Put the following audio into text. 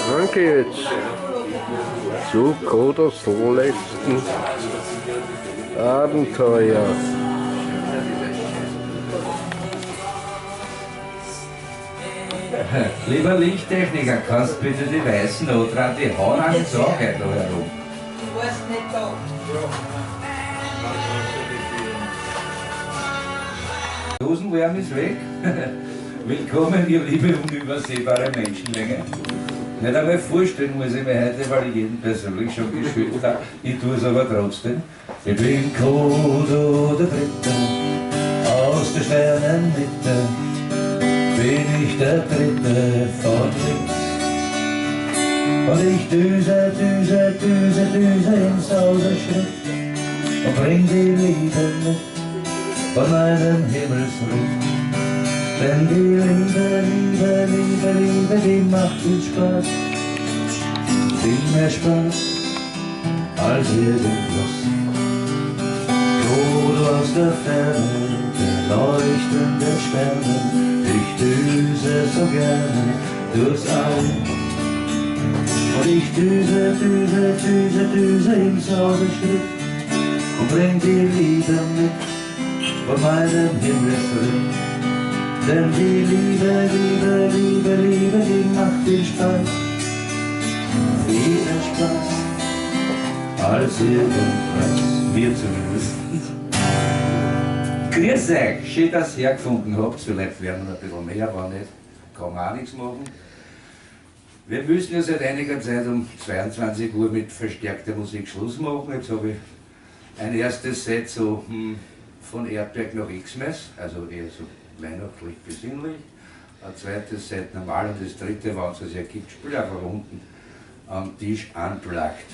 Danke jetzt. Zu Kodos letzten Abenteuer. Lieber Lichttechniker, kannst du bitte die weißen Notrad, die hauen einen Tag da herum. Ich weiß nicht da. Dosenlärm ist weg. Willkommen, ihr liebe unübersehbare Menschenmenge. Nicht einmal vorstellen muss ich mir heute, weil ich jeden persönlich schon geschüttelt habe. Ich tue es aber trotzdem. Ich bin Kodo der Dritte, aus der Sternenmitte bin ich der Dritte von links. Und ich düse, düse, düse, düse ins Außerschritt und bring die Liebe mit von meinem Himmelsricht. Denn die Liebe, Liebe, Liebe, Liebe, die macht viel Spaß. Viel mehr Spaß als irgendwas. Kodo aus der Ferne, der leuchtende Sterne, ich düse so gerne durchs All. Und ich düse, düse, düse, düse ins Außerschritt und bring die Liebe mit von meinem Himmelsritt. Denn die Liebe, Liebe, Liebe, Liebe, die macht viel Spaß. Viel mehr Spaß als irgendwas, mir zumindest. Grüß euch, schön, dass ihr hergefunden habt. Vielleicht werden wir ein bisschen mehr, aber nicht, kann man auch nichts machen. Wir müssen ja seit einiger Zeit um 22 Uhr mit verstärkter Musik Schluss machen. Jetzt habe ich ein erstes Set so von Erdberg nach Xmas, also eher so weihnachtlich besinnlich. Ein zweites Set normal und das dritte, wenn es es ergibt, spiele einfach unten am Tisch unplugged.